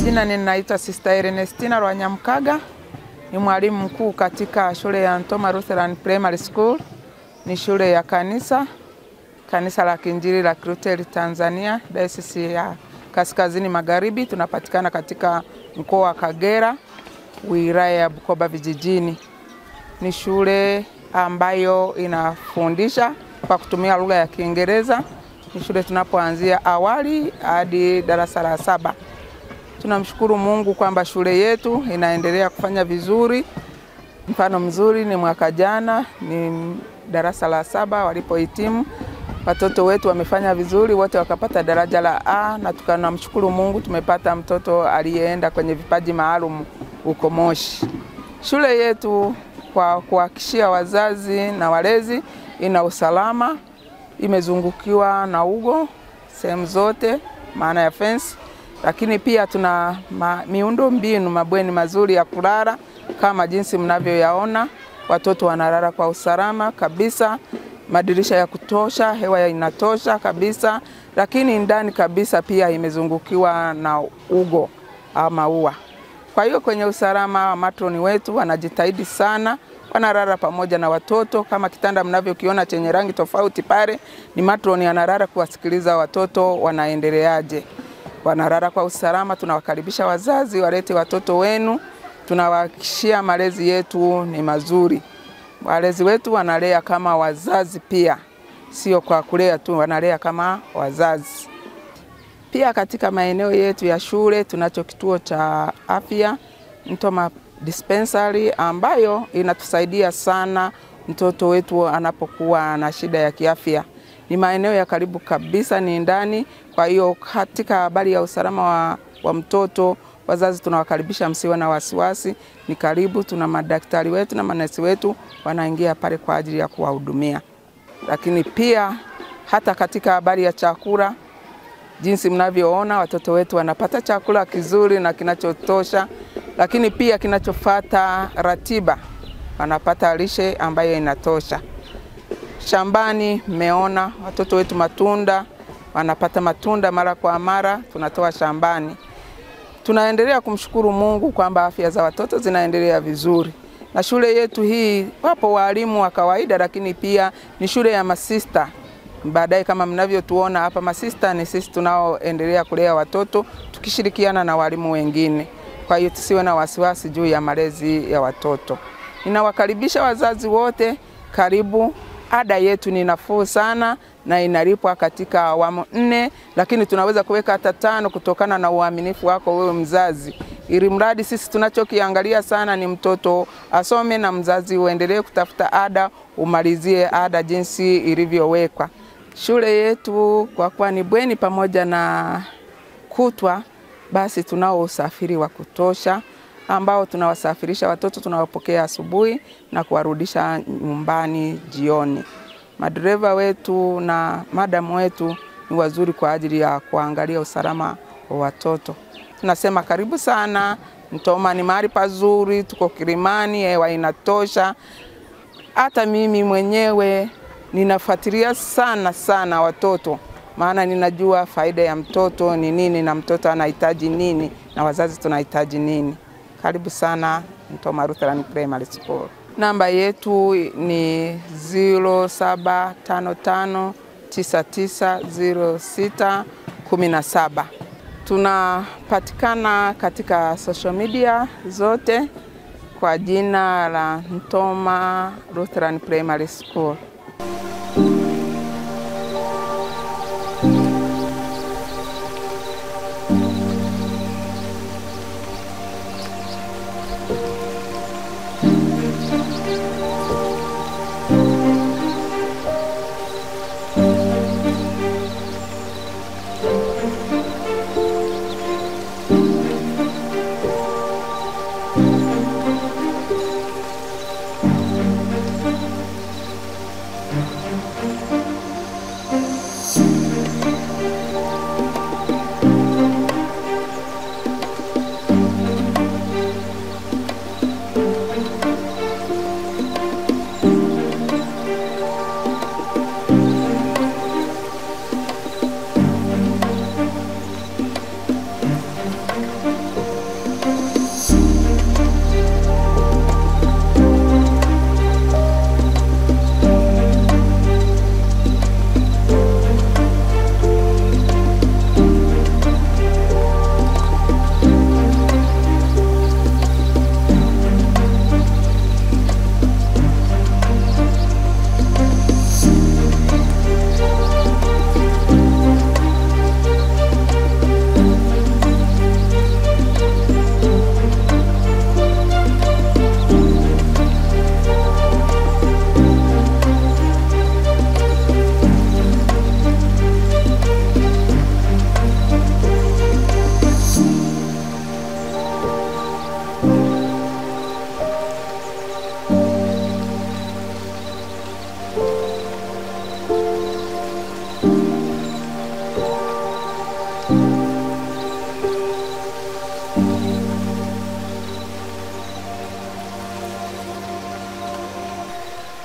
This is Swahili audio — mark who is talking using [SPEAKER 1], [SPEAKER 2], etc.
[SPEAKER 1] Jina ninaitwa Sister Ernestina Rwanyamkaga, ni mwalimu mkuu katika shule ya Ntoma Lutheran Primary School. Ni shule ya kanisa la Kiinjili la Kilutheri Tanzania, Dayosisi ya Kaskazini Magharibi. Tunapatikana katika mkoa wa Kagera, wilaya ya Bukoba vijijini. Ni shule ambayo inafundisha kwa kutumia lugha ya Kiingereza. Ni shule tunapoanzia awali hadi darasa la 7. Tunamshukuru Mungu kwamba shule yetu inaendelea kufanya vizuri. Mfano mzuri ni mwaka jana, ni darasa la 7 walipohitimu. Watoto wetu wamefanya vizuri, wote wakapata daraja la A, na tunamshukuru Mungu tumepata mtoto aliyeenda kwenye vipaji maalum huko Moshi. Shule yetu kwa kuhakikishia wazazi na walezi ina usalama, imezungukiwa na ugo sehemu zote, maana ya fence. Lakini pia tuna miundo mbinu, mabweni mazuri ya kulala kama jinsi mnavyoyaona. Watoto wanalala kwa usalama kabisa, madirisha ya kutosha, hewa inatosha kabisa. Lakini ndani kabisa pia imezungukiwa na ugo au maua. Kwa hiyo kwenye usalama matroni wetu wanajitahidi sana, wanalala pamoja na watoto. Kama kitanda mnavyokiona chenye rangi tofauti pale, ni matroni analala kuwasikiliza watoto wanaendeleaje. Wanalala kwa usalama. Tunawakaribisha wazazi walete watoto wenu, tunawahakikishia malezi yetu ni mazuri. Walezi wetu wanalea kama wazazi pia, sio kwa kulea tu, wanalea kama wazazi. Pia katika maeneo yetu ya shule tunacho kituo cha afya Ntoma Dispensary, ambayo inatusaidia sana mtoto wetu anapokuwa na shida ya kiafya. Ni maeneo ya karibu kabisa, ni ndani. Kwa hiyo katika habari ya usalama wa mtoto, wazazi tunawakaribisha, msiwe na wasiwasi. Ni karibu, tuna madaktari wetu na manesi wetu wanaingia pale kwa ajili ya kuwahudumia. Lakini pia hata katika habari ya chakula, jinsi mnavyoona watoto wetu wanapata chakula kizuri na kinachotosha, lakini pia kinachofuata ratiba, wanapata lishe ambayo inatosha. Shambani mmeona watoto wetu matunda, wanapata matunda mara kwa mara, tunatoa shambani. Tunaendelea kumshukuru Mungu kwamba afya za watoto zinaendelea vizuri. Na shule yetu hii wapo walimu wa kawaida, lakini pia ni shule ya masista. Baadaye kama mnavyotuona hapa, masista ni sisi tunaoendelea kulea watoto tukishirikiana na walimu wengine. Kwa hiyo tusiwe na wasiwasi juu ya malezi ya watoto. Ninawakaribisha wazazi wote, karibu. Ada yetu ni nafuu sana na inalipwa katika awamu 4, lakini tunaweza kuweka hata 5 kutokana na uaminifu wako wewe mzazi. Ili mradi sisi tunachokiangalia sana ni mtoto asome na mzazi uendelee kutafuta ada, umalizie ada jinsi ilivyowekwa. Shule yetu kwa kuwa ni bweni pamoja na kutwa, basi tunao usafiri wa kutosha ambao tunawasafirisha watoto, tunawapokea asubuhi na kuwarudisha nyumbani jioni. Madereva wetu na madam wetu ni wazuri kwa ajili ya kuangalia usalama wa watoto. Tunasema karibu sana. Ntoma ni mahali pazuri, tuko Kilimani, hewa inatosha. Hata mimi mwenyewe ninafuatilia sana watoto, maana ninajua faida ya mtoto ni nini na mtoto anahitaji nini na wazazi tunahitaji nini. Karibu sana Ntoma Lutheran Primary School. Namba yetu ni 0755990617. Tunapatikana katika social media zote kwa jina la Ntoma Lutheran Primary School.